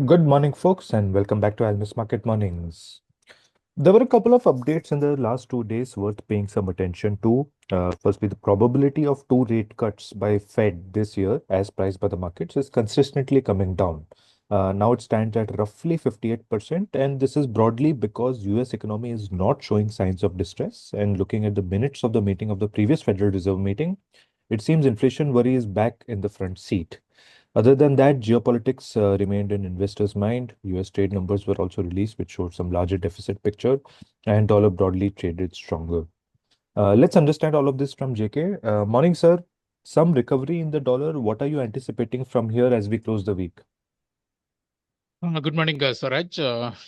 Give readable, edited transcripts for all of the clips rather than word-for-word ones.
Good morning, folks, and welcome back to Almus Market Mornings. There were a couple of updates in the last 2 days worth paying some attention to. Firstly, the probability of two rate cuts by Fed this year, as priced by the markets, is consistently coming down. Now it stands at roughly 58%, and this is broadly because US economy is not showing signs of distress. And looking at the minutes of the meeting of the previous Federal Reserve meeting, it seems inflation worry is back in the front seat. Other than that, geopolitics remained in investors' mind. US trade numbers were also released, which showed some larger deficit picture, and dollar broadly traded stronger. Let's understand all of this from JK. Morning, sir. Some recovery in the dollar. What are you anticipating from here as we close the week? Good morning, Swaraj.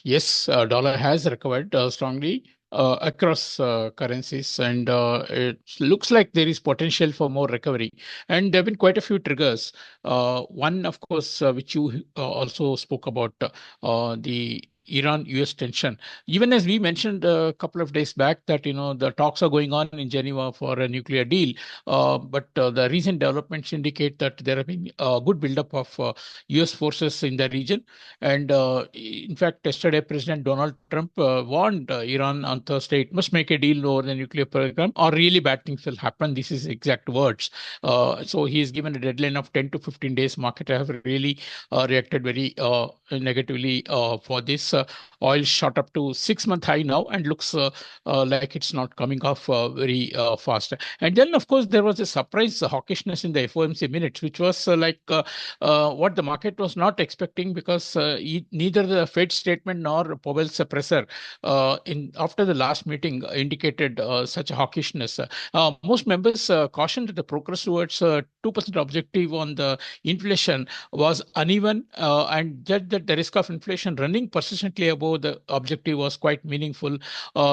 Yes, dollar has recovered strongly across currencies, and it looks like there is potential for more recovery. And there have been quite a few triggers. One, of course, which you also spoke about, the Iran-US tension. Even as we mentioned a couple of days back that the talks are going on in Geneva for a nuclear deal, but the recent developments indicate that there have been a good buildup of US forces in the region. And in fact, yesterday, President Donald Trump warned Iran on Thursday it must make a deal over the nuclear program or really bad things will happen. This is exact words. So he has given a deadline of 10 to 15 days. Market have really reacted very negatively for this. Oil shot up to 6 month high now and looks like it's not coming off very fast. And then, of course, there was a surprise hawkishness in the FOMC minutes, which was what the market was not expecting because neither the Fed statement nor Powell's presser in after the last meeting indicated such a hawkishness. Most members cautioned that the progress towards 2% objective on the inflation was uneven and that the risk of inflation running persistently above the objective was quite meaningful.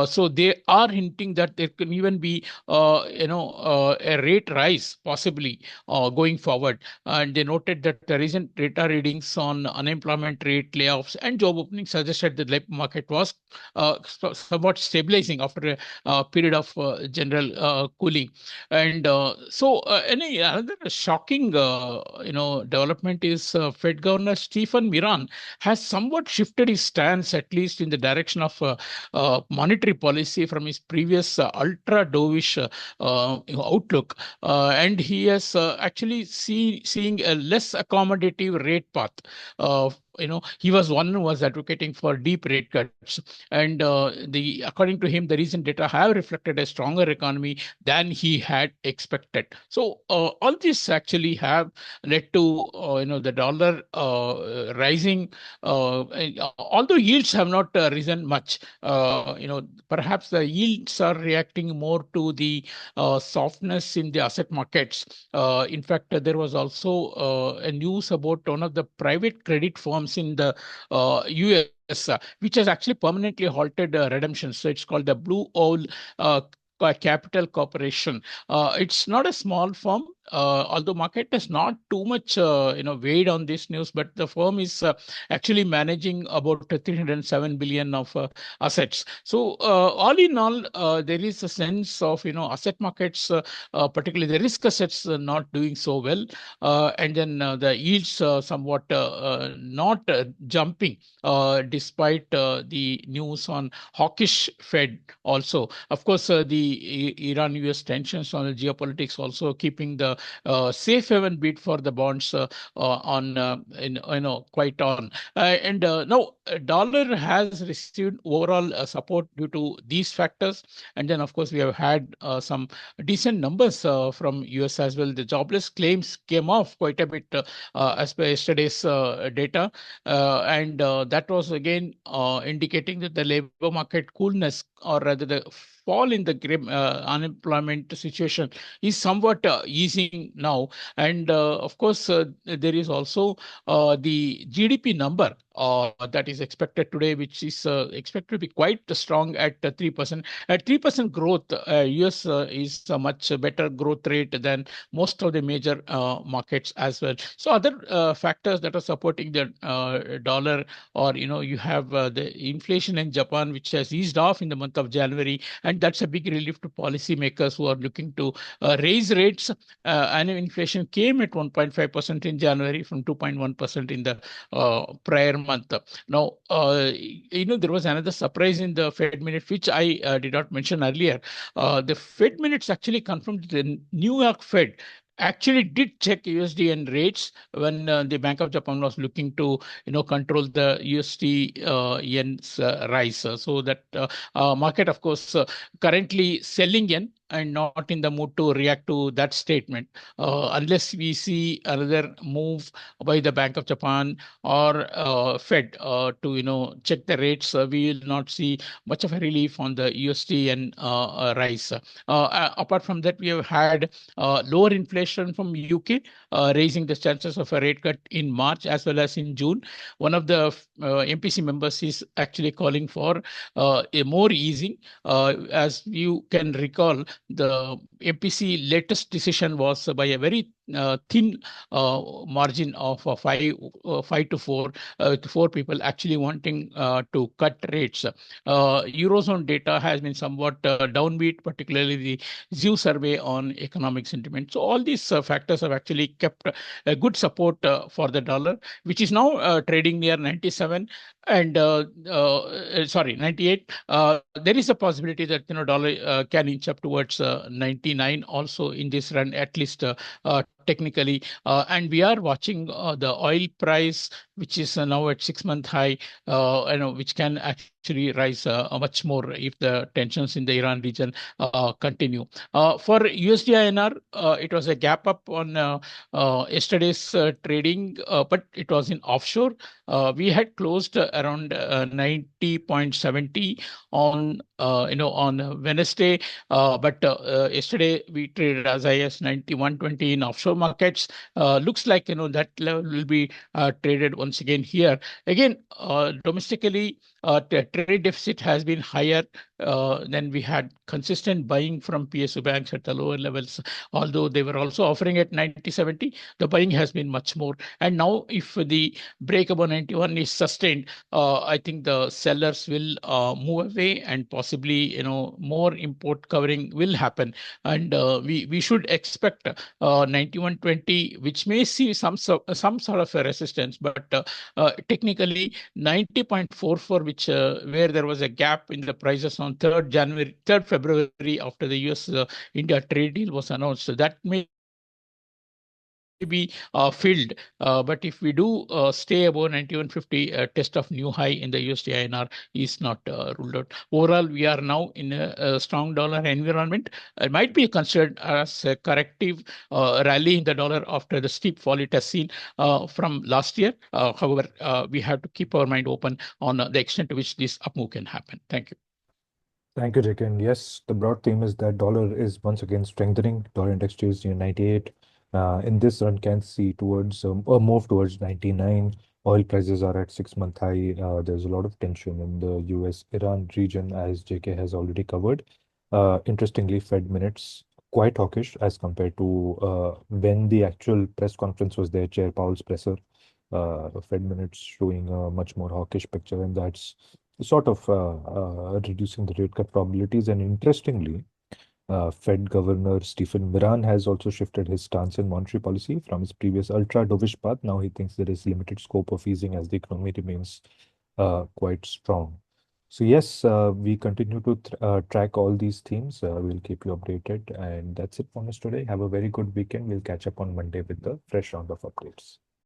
So they are hinting that there can even be a rate rise possibly going forward. And they noted that the recent data readings on unemployment rate, layoffs, and job openings suggested the labor market was somewhat stabilizing after a period of general cooling. And any another shocking, development is Fed Governor Stephen Miran has somewhat shifted his stance, at least in the direction of monetary policy from his previous ultra dovish outlook, and he has actually seeing a less accommodative rate path. He was one who was advocating for deep rate cuts, and the according to him, the recent data have reflected a stronger economy than he had expected. So all this actually have led to the dollar rising, although yields have not risen much. Perhaps the yields are reacting more to the softness in the asset markets. In fact, there was also a news about one of the private credit firms in the US, which has actually permanently halted redemption. So it's called the Blue Owl Capital Corporation. It's not a small firm, although market is not too much weighed on this news, but the firm is actually managing about 307 billion of assets. So all in all, there is a sense of asset markets, particularly the risk assets, not doing so well, and then the yields somewhat not jumping despite the news on hawkish Fed also. Of course, the Iran-US tensions on the geopolitics also keeping the safe haven bid for the bonds on quite on. And now dollar has received overall support due to these factors. And then, of course, we have had some decent numbers from US as well. The jobless claims came off quite a bit as per yesterday's data. And that was again indicating that the labor market coolness, or rather the fall in the unemployment situation, is somewhat easing now. And of course, there is also the GDP number that is expected today, which is expected to be quite strong at 3%. At 3% growth, US is a much better growth rate than most of the major markets as well. So other factors that are supporting the dollar, or you have the inflation in Japan, which has eased off in the month of January, and that's a big relief to policymakers who are looking to raise rates. Annual inflation came at 1.5% in January from 2.1% in the prior month. Now, there was another surprise in the Fed minute, which I did not mention earlier. The Fed minutes actually confirmed the New York Fed actually did check USD rates when the Bank of Japan was looking to control the USD yen's rise. So that market, of course, currently selling yen and not in the mood to react to that statement unless we see another move by the Bank of Japan or Fed to check the rates. We will not see much of a relief on the USD and rise. Apart from that, we have had lower inflation from UK, raising the chances of a rate cut in March as well as in June. One of the MPC members is actually calling for a more easing. As you can recall, the MPC latest decision was by a very thin margin of five to four people actually wanting to cut rates. Eurozone data has been somewhat downbeat, particularly the ZEW survey on economic sentiment. So all these factors have actually kept a good support for the dollar, which is now trading near 97 and sorry 98. There is a possibility that dollar can inch up towards 99 also in this run, at least technically. And we are watching the oil price, which is now at 6-month high, which can actually rise much more if the tensions in the Iran region continue. For USD INR, it was a gap up on yesterday's trading, but it was in offshore. We had closed around 90.70 on on Wednesday, but yesterday we traded as high as 91.20 in offshore markets. Looks like that level will be traded once again here. Again, domestically, trade deficit has been higher than we had consistent buying from PSU banks at the lower levels, although they were also offering at 90.70. The buying has been much more. And now, if the break above 91 is sustained, I think the sellers will move away and possibly, more import covering will happen. And we should expect 91.20, which may see some sort of a resistance, but technically 90.44, which where there was a gap in the prices on 3rd February after the US India trade deal was announced. So that may be filled. But if we do stay above 91.50, test of new high in the USD INR is not ruled out. Overall, we are now in a strong dollar environment. It might be considered as a corrective rally in the dollar after the steep fall it has seen from last year. However, we have to keep our mind open on the extent to which this up move can happen. Thank you. Thank you, Jake. And yes, the broad theme is that dollar is once again strengthening. Dollar index trades near 98. In this run, can see towards a move towards 99. Oil prices are at 6-month high. There's a lot of tension in the US-Iran region, as JK has already covered. Interestingly, Fed minutes quite hawkish as compared to when the actual press conference was there, Chair Powell's presser. Fed minutes showing a much more hawkish picture, and that's sort of reducing the rate cut probabilities. And interestingly, Fed Governor Miran has also shifted his stance in monetary policy from his previous ultra dovish path. Now he thinks there is limited scope of easing as the economy remains quite strong. So yes, we continue to track all these themes. We'll keep you updated, and that's it from us today. Have a very good weekend. We'll catch up on Monday with the fresh round of updates.